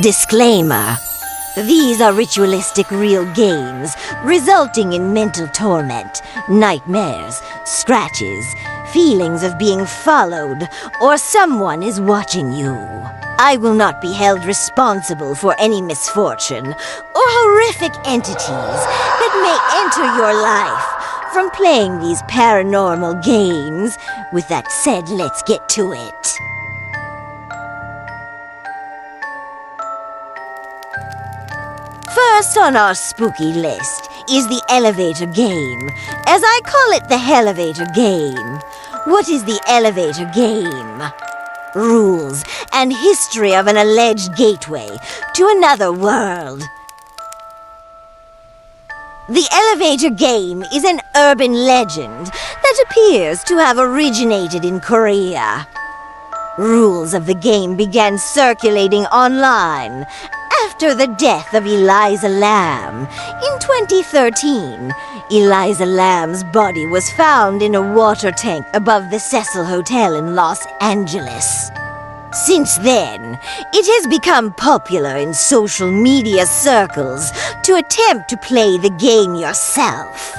Disclaimer. These are ritualistic real games, resulting in mental torment, nightmares, scratches, feelings of being followed, or someone is watching you. I will not be held responsible for any misfortune or horrific entities that may enter your life from playing these paranormal games. With that said, let's get to it. First on our spooky list is the elevator game, as I call it the Hellevator game. What is the elevator game? Rules and history of an alleged gateway to another world. The elevator game is an urban legend that appears to have originated in Korea. Rules of the game began circulating online after the death of Eliza Lamb. In 2013, Eliza Lamb's body was found in a water tank above the Cecil Hotel in Los Angeles. Since then, it has become popular in social media circles to attempt to play the game yourself.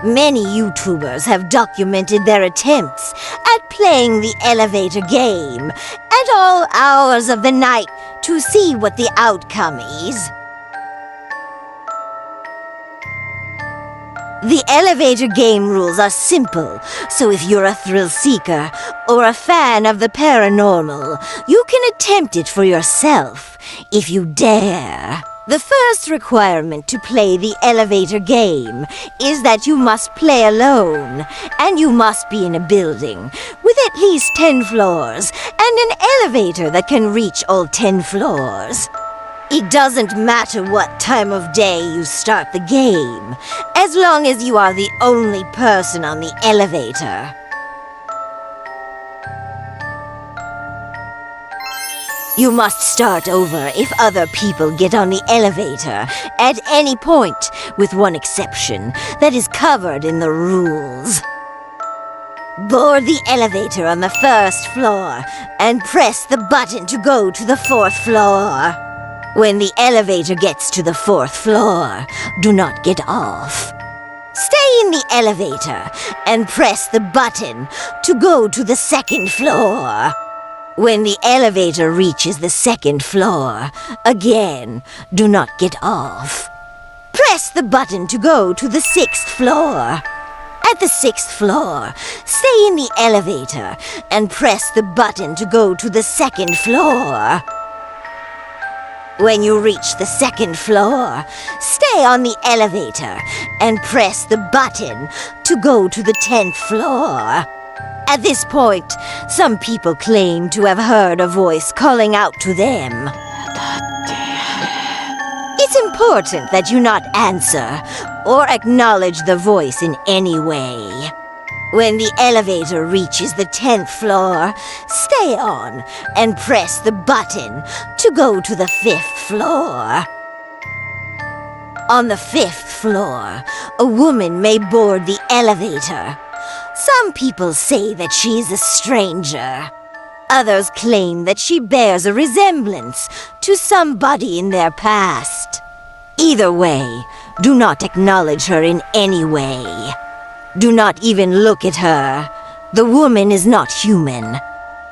Many YouTubers have documented their attempts at playing the elevator game at all hours of the night to see what the outcome is. The elevator game rules are simple, so if you're a thrill seeker or a fan of the paranormal, you can attempt it for yourself if you dare. The first requirement to play the elevator game is that you must play alone, and you must be in a building with at least 10 floors and an elevator that can reach all 10 floors. It doesn't matter what time of day you start the game, as long as you are the only person on the elevator. You must start over if other people get on the elevator at any point, with one exception that is covered in the rules. Board the elevator on the first floor and press the button to go to the 4th floor. When the elevator gets to the 4th floor, do not get off. Stay in the elevator and press the button to go to the 2nd floor. When the elevator reaches the 2nd floor, again, do not get off. Press the button to go to the 6th floor. At the 6th floor, stay in the elevator and press the button to go to the 2nd floor. When you reach the 2nd floor, stay on the elevator and press the button to go to the 10th floor. At this point, some people claim to have heard a voice calling out to them. It's important that you not answer or acknowledge the voice in any way. When the elevator reaches the 10th floor, stay on and press the button to go to the 5th floor. On the 5th floor, a woman may board the elevator. Some people say that she is a stranger. Others claim that she bears a resemblance to somebody in their past. Either way, do not acknowledge her in any way. Do not even look at her. The woman is not human.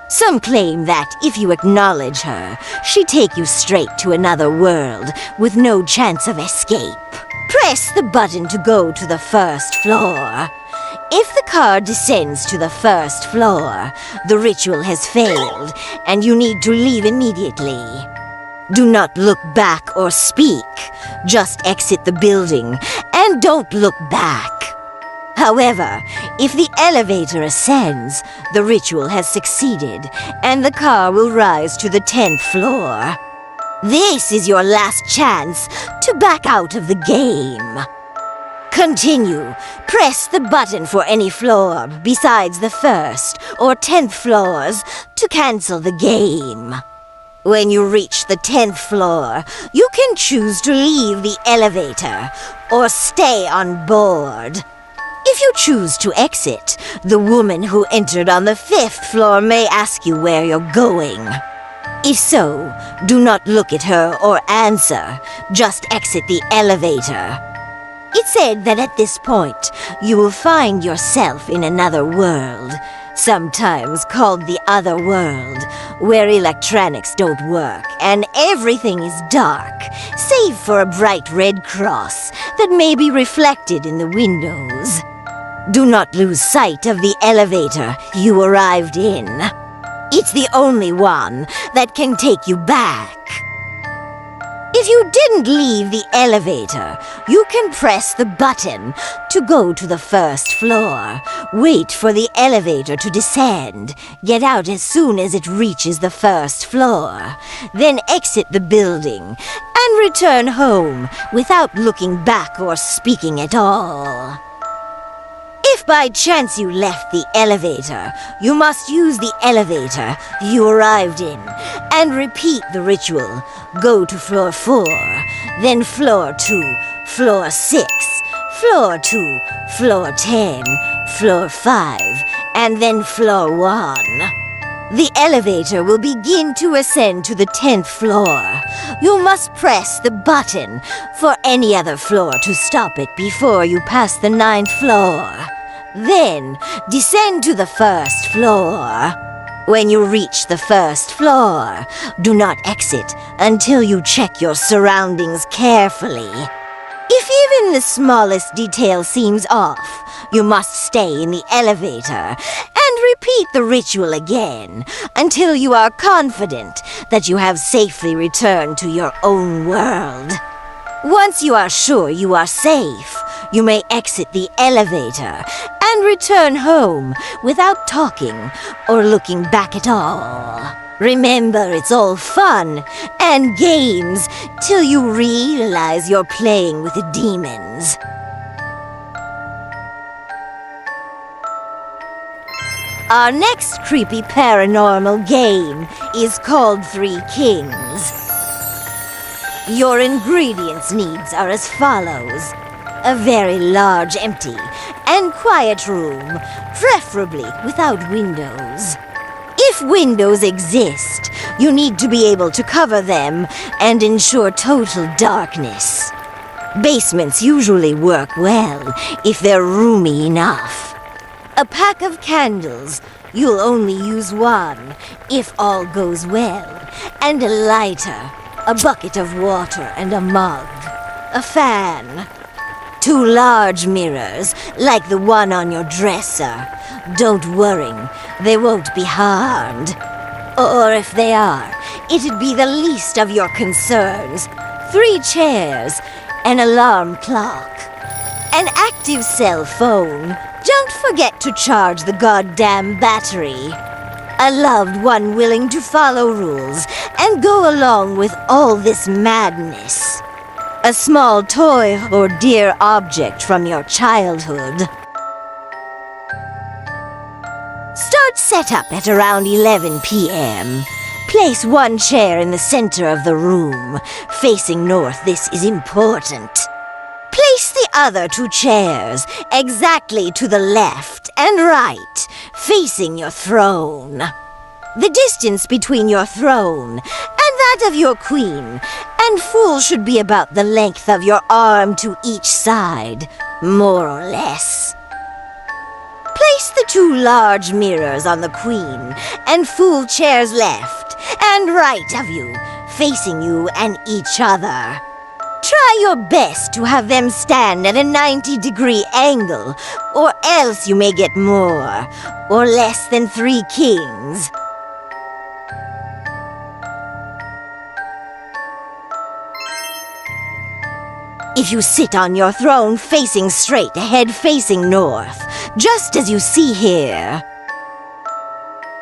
Some claim that if you acknowledge her, she take you straight to another world with no chance of escape. Press the button to go to the 1st floor. If the car descends to the 1st floor, the ritual has failed, and you need to leave immediately. Do not look back or speak. Just exit the building, and don't look back. However, if the elevator ascends, the ritual has succeeded, and the car will rise to the 10th floor. This is your last chance to back out of the game. Continue. Press the button for any floor besides the 1st or 10th floors to cancel the game. When you reach the 10th floor, you can choose to leave the elevator or stay on board. If you choose to exit, the woman who entered on the 5th floor may ask you where you're going. If so, do not look at her or answer. Just exit the elevator. It's said that at this point, you will find yourself in another world, sometimes called the other world, where electronics don't work and everything is dark, save for a bright red cross that may be reflected in the windows. Do not lose sight of the elevator you arrived in. It's the only one that can take you back. If you didn't leave the elevator, you can press the button to go to the first floor. Wait for the elevator to descend. Get out as soon as it reaches the first floor. Then exit the building and return home without looking back or speaking at all. If by chance you left the elevator, you must use the elevator you arrived in and repeat the ritual. Go to floor 4, then floor 2, floor 6, floor 2, floor 10, floor 5, and then floor 1. The elevator will begin to ascend to the 10th floor. You must press the button for any other floor to stop it before you pass the 9th floor. Then, descend to the first floor. When you reach the first floor, do not exit until you check your surroundings carefully. If even the smallest detail seems off, you must stay in the elevator and repeat the ritual again until you are confident that you have safely returned to your own world. Once you are sure you are safe, you may exit the elevator and return home without talking or looking back at all. Remember, it's all fun and games till you realize you're playing with the demons. Our next creepy paranormal game is called Three Kings. Your ingredients needs are as follows. A very large, empty, and quiet room, preferably without windows. If windows exist, you need to be able to cover them and ensure total darkness. Basements usually work well if they're roomy enough. A pack of candles, you'll only use one if all goes well, and a lighter, a bucket of water and a mug, a fan. 2 large mirrors, like the one on your dresser. Don't worry, they won't be harmed. Or if they are, it'd be the least of your concerns. 3 chairs, an alarm clock, an active cell phone. Don't forget to charge the goddamn battery. A loved one willing to follow rules and go along with all this madness. A small toy or dear object from your childhood. Start setup at around 11 p.m. Place 1 chair in the center of the room, facing north. This is important. Place the other 2 chairs exactly to the left and right, facing your throne. The distance between your throne and that of your queen and fool should be about the length of your arm to each side, more or less. Place the 2 large mirrors on the queen and fool chairs left and right of you, facing you and each other. Try your best to have them stand at a 90-degree angle, or else you may get more or less than 3 kings. If you sit on your throne facing straight ahead, facing north, just as you see here,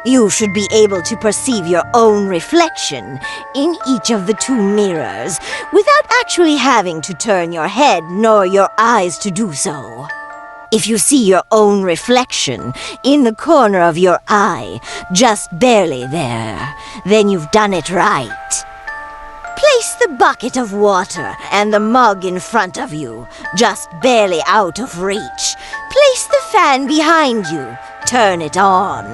you should be able to perceive your own reflection in each of the 2 mirrors without actually having to turn your head nor your eyes to do so. If you see your own reflection in the corner of your eye, just barely there, then you've done it right. Place the bucket of water and the mug in front of you, just barely out of reach. Place the fan behind you. Turn it on.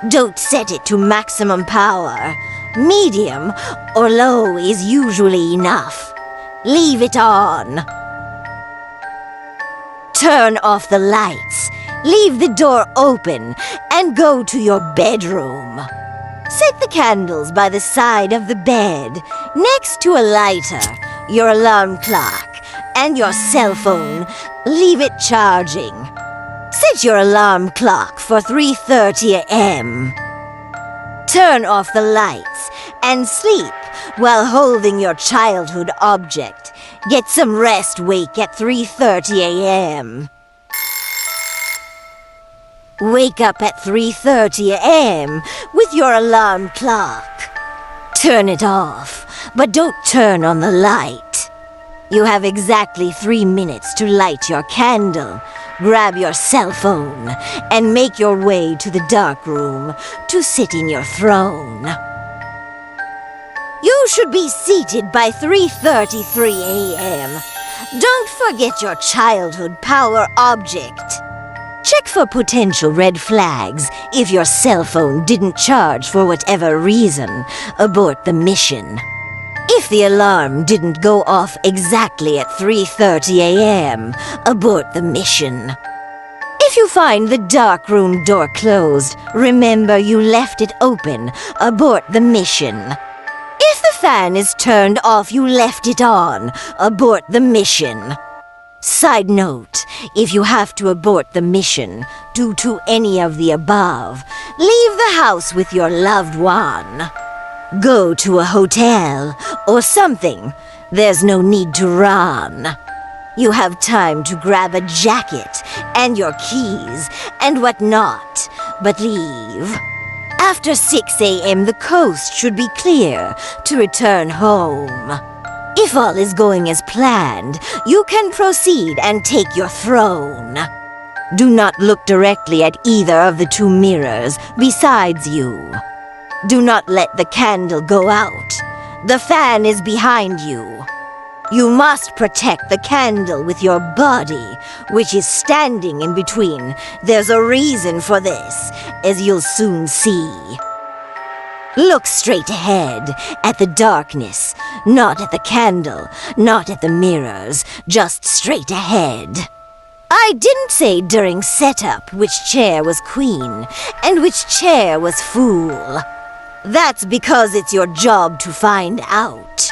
Don't set it to maximum power. Medium or low is usually enough. Leave it on. Turn off the lights, leave the door open, and go to your bedroom. Set the candles by the side of the bed, next to a lighter, your alarm clock, and your cell phone. Leave it charging. Set your alarm clock for 3:30 a.m. Turn off the lights and sleep while holding your childhood object. Get some rest, wake at 3:30 a.m. Wake up at 3:30 a.m. with your alarm clock. Turn it off, but don't turn on the light. You have exactly 3 minutes to light your candle, grab your cell phone, and make your way to the dark room to sit in your throne. You should be seated by 3:33 a.m. Don't forget your childhood power object. Check for potential red flags. If your cell phone didn't charge for whatever reason, abort the mission. If the alarm didn't go off exactly at 3:30 a.m., abort the mission. If you find the dark room door closed, remember you left it open. Abort the mission. If the fan is turned off, you left it on. Abort the mission. Side note, if you have to abort the mission due to any of the above, leave the house with your loved one. Go to a hotel or something. There's no need to run. You have time to grab a jacket and your keys and whatnot, but leave. After 6 a.m., the coast should be clear to return home. If all is going as planned, you can proceed and take your throne. Do not look directly at either of the two mirrors besides you. Do not let the candle go out. The fan is behind you. You must protect the candle with your body, which is standing in between. There's a reason for this, as you'll soon see. Look straight ahead, at the darkness, not at the candle, not at the mirrors, just straight ahead. I didn't say during setup which chair was queen and which chair was fool. That's because it's your job to find out.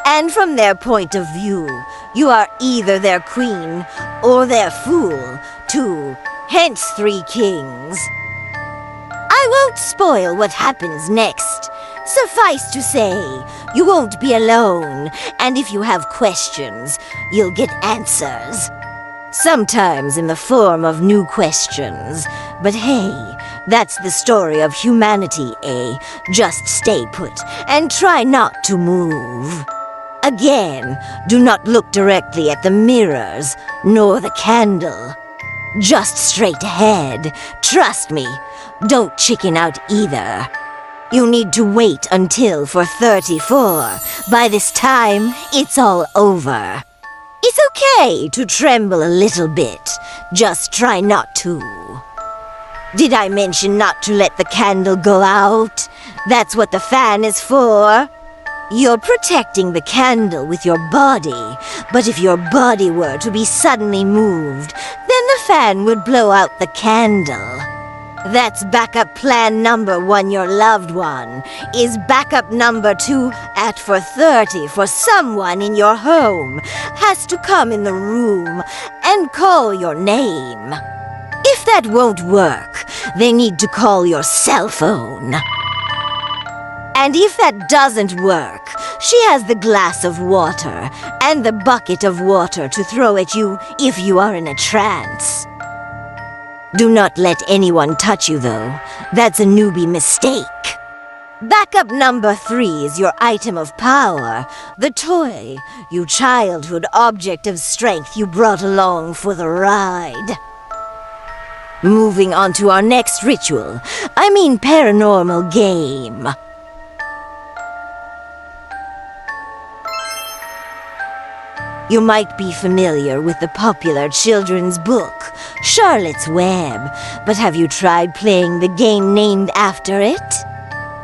And from their point of view, you are either their queen or their fool, too, hence 3 kings. I won't spoil what happens next. Suffice to say, you won't be alone, and if you have questions, you'll get answers. Sometimes in the form of new questions. But hey, that's the story of humanity, eh? Just stay put and try not to move. Again, do not look directly at the mirrors, nor the candle. Just straight ahead. Trust me, don't chicken out either. You need to wait until 4:34. By this time, it's all over. It's okay to tremble a little bit. Just try not to. Did I mention not to let the candle go out? That's what the fan is for. You're protecting the candle with your body, but if your body were to be suddenly moved, then the fan would blow out the candle. That's backup plan number 1, your loved one, is backup number 2 at 4:30 for someone in your home has to come in the room and call your name. If that won't work, they need to call your cell phone. And if that doesn't work, she has the glass of water and the bucket of water to throw at you if you are in a trance. Do not let anyone touch you, though. That's a newbie mistake. Backup number 3 is your item of power, the toy, you childhood object of strength you brought along for the ride. Moving on to our next ritual, paranormal game. You might be familiar with the popular children's book, Charlotte's Web, but have you tried playing the game named after it?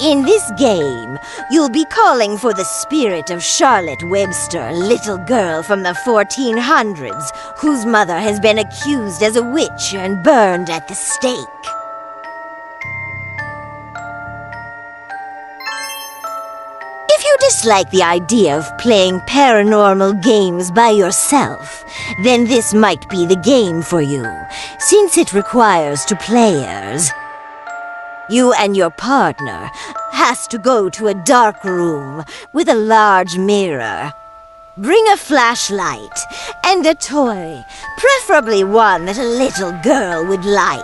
In this game, you'll be calling for the spirit of Charlotte Webster, little girl from the 1400s, whose mother has been accused as a witch and burned at the stake. If you dislike the idea of playing paranormal games by yourself, then this might be the game for you, since it requires two players. You and your partner has to go to a dark room with a large mirror. Bring a flashlight and a toy, preferably one that a little girl would like.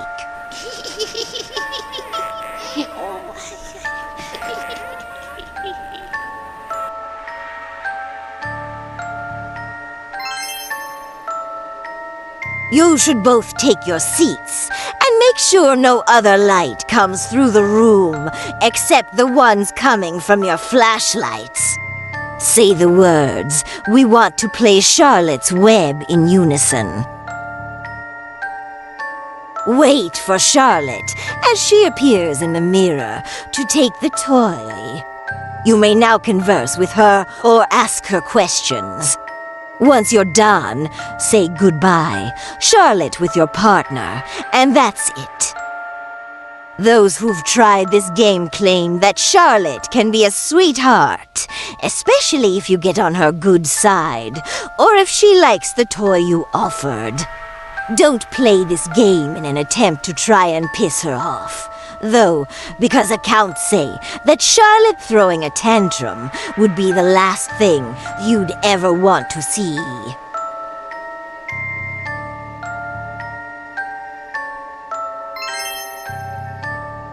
You should both take your seats and make sure no other light comes through the room except the ones coming from your flashlights. Say the words, "We want to play Charlotte's Web" in unison. Wait for Charlotte as she appears in the mirror to take the toy. You may now converse with her or ask her questions. Once you're done, say goodbye, Charlotte, with your partner, and that's it. Those who've tried this game claim that Charlotte can be a sweetheart, especially if you get on her good side, or if she likes the toy you offered. Don't play this game in an attempt to try and piss her off. Though, because accounts say that Charlotte throwing a tantrum would be the last thing you'd ever want to see.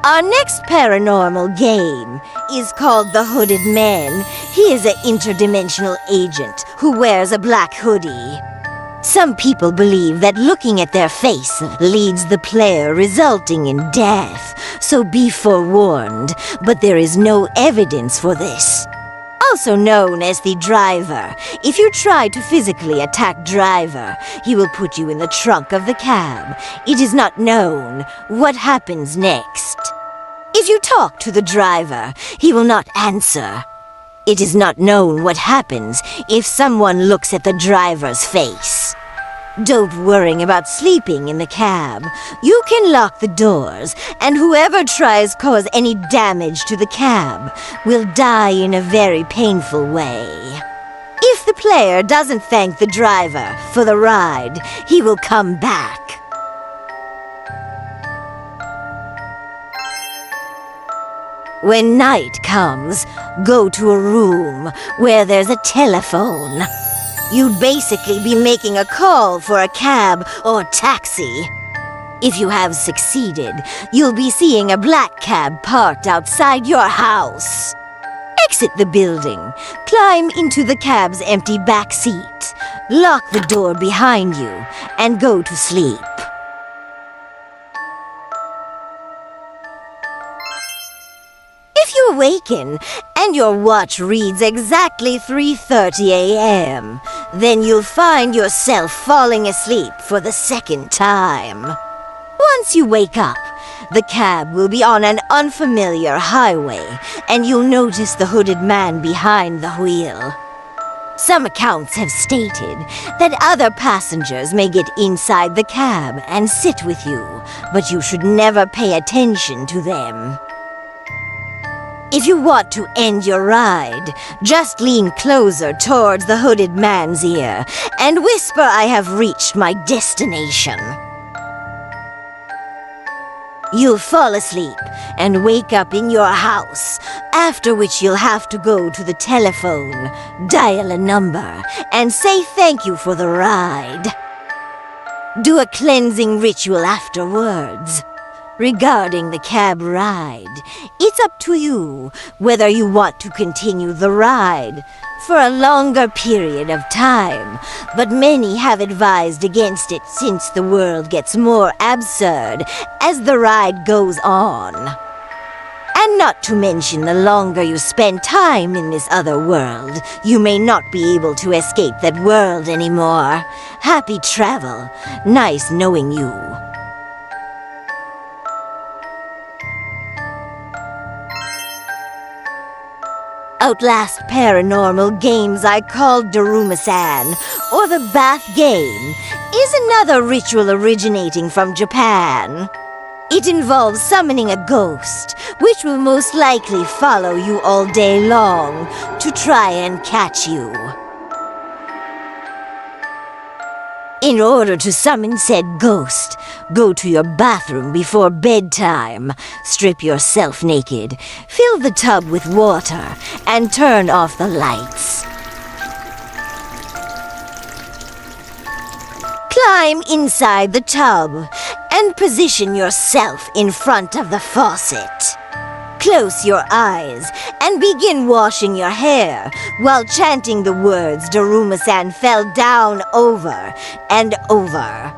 Our next paranormal game is called The Hooded Man. He is an interdimensional agent who wears a black hoodie. Some people believe that looking at their face leads the player, resulting in death, so be forewarned, but there is no evidence for this. Also known as the Driver, if you try to physically attack Driver, he will put you in the trunk of the cab. It is not known what happens next. If you talk to the Driver, he will not answer. It is not known what happens if someone looks at the driver's face. Don't worry about sleeping in the cab. You can lock the doors, and whoever tries cause any damage to the cab will die in a very painful way. If the player doesn't thank the driver for the ride, he will come back. When night comes, go to a room where there's a telephone. You'd basically be making a call for a cab or taxi. If you have succeeded, you'll be seeing a black cab parked outside your house. Exit the building, climb into the cab's empty back seat, lock the door behind you, and go to sleep. If you awaken and your watch reads exactly 3:30 a.m., then you'll find yourself falling asleep for the second time. Once you wake up, the cab will be on an unfamiliar highway, and you'll notice the hooded man behind the wheel. Some accounts have stated that other passengers may get inside the cab and sit with you, but you should never pay attention to them. If you want to end your ride, just lean closer towards the hooded man's ear and whisper, "I have reached my destination." You'll fall asleep and wake up in your house, after which you'll have to go to the telephone, dial a number, and say thank you for the ride. Do a cleansing ritual afterwards. Regarding the cab ride, it's up to you whether you want to continue the ride for a longer period of time, but many have advised against it since the world gets more absurd as the ride goes on. And not to mention, the longer you spend time in this other world, you may not be able to escape that world anymore. Happy travel. Nice knowing you. outlast paranormal games I call Darumasan, or the bath game, is another ritual originating from Japan. It involves summoning a ghost, which will most likely follow you all day long to try and catch you. In order to summon said ghost, go to your bathroom before bedtime, strip yourself naked, fill the tub with water, and turn off the lights. Climb inside the tub and position yourself in front of the faucet. Close your eyes and begin washing your hair while chanting the words Daruma-san fell down over and over.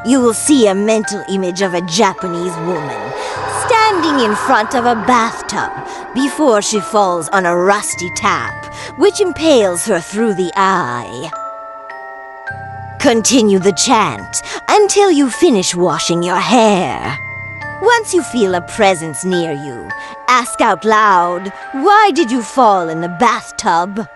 You will see a mental image of a Japanese woman standing in front of a bathtub before she falls on a rusty tap, which impales her through the eye. Continue the chant until you finish washing your hair. Once you feel a presence near you, ask out loud, "Why did you fall in the bathtub?"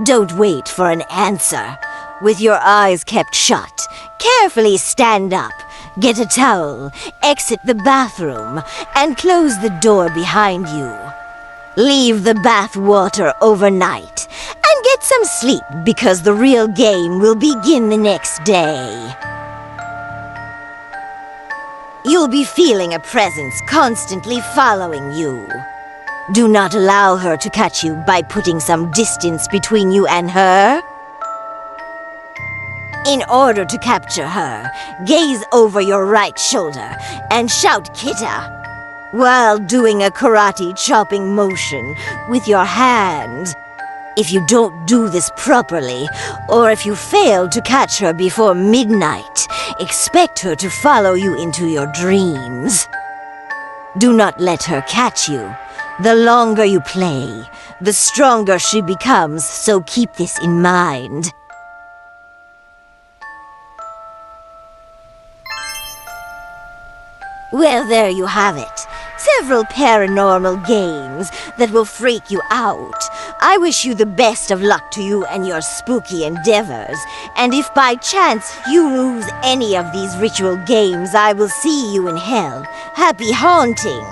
Don't wait for an answer. With your eyes kept shut, carefully stand up, get a towel, exit the bathroom, and close the door behind you. Leave the bath water overnight and get some sleep because the real game will begin the next day. You'll be feeling a presence constantly following you. Do not allow her to catch you by putting some distance between you and her. In order to capture her, gaze over your right shoulder and shout "Kita!" while doing a karate chopping motion with your hand. If you don't do this properly, or if you fail to catch her before midnight, expect her to follow you into your dreams. Do not let her catch you. The longer you play, the stronger she becomes, so keep this in mind. Well, there you have it. Several paranormal games that will freak you out. I wish you the best of luck to you and your spooky endeavors. And if by chance you lose any of these ritual games, I will see you in hell. Happy haunting!